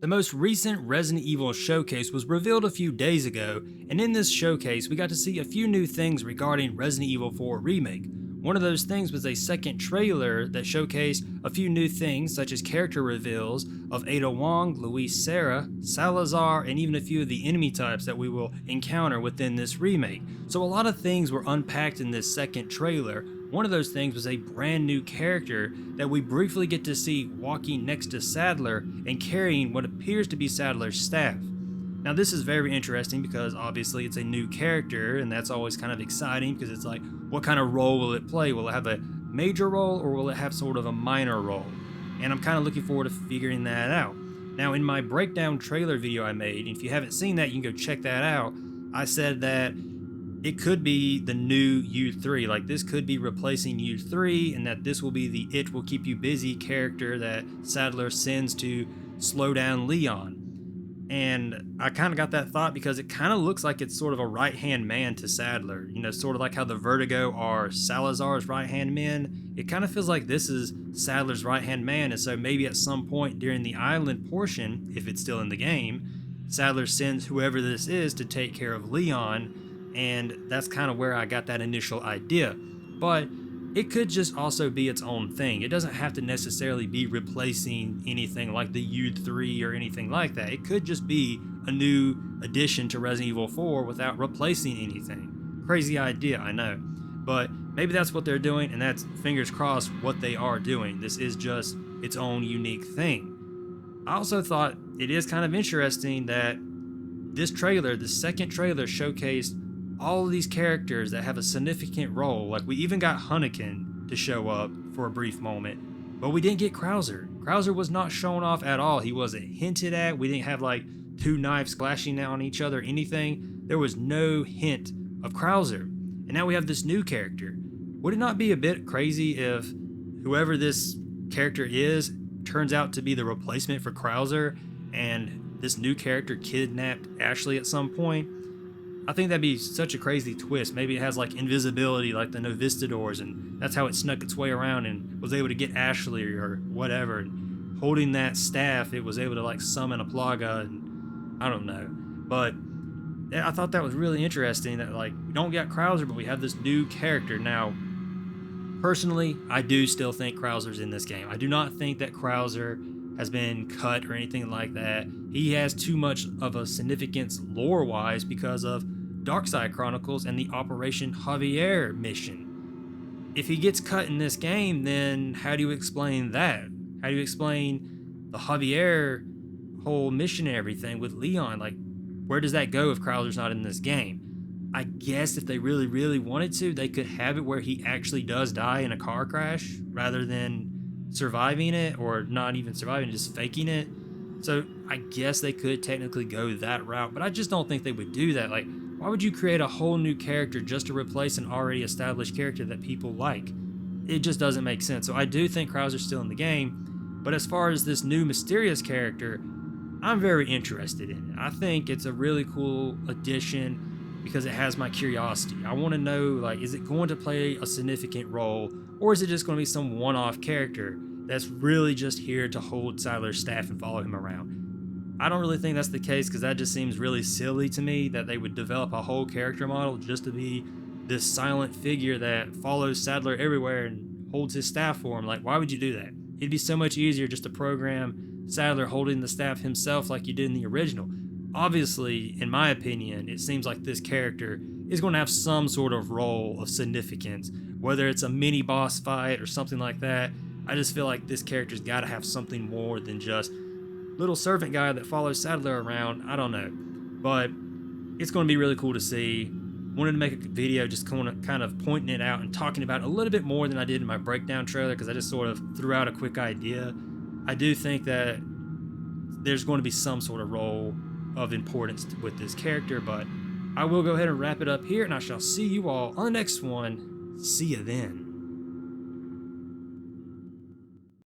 The most recent Resident Evil showcase was revealed a few days ago, and in this showcase we got to see a few new things regarding Resident Evil 4 Remake. One of those things was a second trailer that showcased a few new things such as character reveals of Ada Wong, Luis Serra, Salazar, and even a few of the enemy types that we will encounter within this remake. So a lot of things were unpacked in this second trailer. One of those things was a brand new character that we briefly get to see walking next to Sadler and carrying what appears to be Sadler's staff. Now this is very interesting because obviously it's a new character, and that's always kind of exciting because it's like, what kind of role will it play? Will it have a major role or will it have sort of a minor role? And I'm kind of looking forward to figuring that out. Now in my breakdown trailer video I made, and if you haven't seen that, you can go check that out. I said that it could be the new U3, like this could be replacing U3, and that this will be the "it will keep you busy" character that Sadler sends to slow down Leon. And I kind of got that thought because it kind of looks like it's sort of a right-hand man to Sadler. You know, sort of like how the Vertigo are Salazar's right-hand men. It kind of feels like this is Sadler's right-hand man, and so maybe at some point during the island portion, if it's still in the game, Sadler sends whoever this is to take care of Leon, and that's kind of where I got that initial idea. But it could just also be its own thing. It doesn't have to necessarily be replacing anything like the U3 or anything like that. It could just be a new addition to Resident Evil 4 without replacing anything. Crazy idea, I know. But maybe that's what they're doing, and that's, fingers crossed, what they are doing. This is just its own unique thing. I also thought it is kind of interesting that this trailer, the second trailer, showcased all of these characters that have a significant role. Like, we even got Hunnikin to show up for a brief moment, but we didn't get Krauser. Krauser was not shown off at all. He wasn't hinted at. We didn't have like two knives clashing on each other, anything. There was no hint of Krauser. And now we have this new character. Would it not be a bit crazy if whoever this character is turns out to be the replacement for Krauser, and this new character kidnapped Ashley at some point? I think that'd be such a crazy twist. Maybe it has like invisibility like the Novistadors, and that's how it snuck its way around and was able to get Ashley or whatever. And holding that staff, it was able to like summon a Plaga, and I don't know. But yeah, I thought that was really interesting that like we don't get Krauser, but we have this new character. Now, personally, I do still think Krauser's in this game. I do not think that Krauser has been cut or anything like that. He has too much of a significance lore-wise because of Darkside Chronicles and the Operation Javier mission. If he gets cut in this game, then how do you explain that? How do you explain the Javier whole mission and everything with Leon? Like, where does that go if Krauser's not in this game? I guess if they really, really wanted to, they could have it where he actually does die in a car crash rather than surviving it, or not even surviving, just faking it. So I guess they could technically go that route, but I just don't think they would do that. Like, why would you create a whole new character just to replace an already established character that people like? It just doesn't make sense. So I do think Krauser's still in the game, but as far as this new mysterious character, I'm very interested in it. I think it's a really cool addition because it has my curiosity. I want to know, like, is it going to play a significant role, or is it just going to be some one-off character that's really just here to hold Sadler's staff and follow him around? I don't really think that's the case, because that just seems really silly to me that they would develop a whole character model just to be this silent figure that follows Sadler everywhere and holds his staff for him. Like, why would you do that? It'd be so much easier just to program Sadler holding the staff himself like you did in the original. Obviously, in my opinion, it seems like this character is going to have some sort of role of significance, whether it's a mini boss fight or something like that. I just feel like this character's got to have something more than just little servant guy that follows Sadler around. I don't know, but it's going to be really cool to see. Wanted to make a video just kind of pointing it out and talking about it a little bit more than I did in my breakdown trailer, because I just sort of threw out a quick idea. I do think that there's going to be some sort of role of importance with this character, but I will go ahead and wrap it up here, and I shall see you all on the next one. See you then.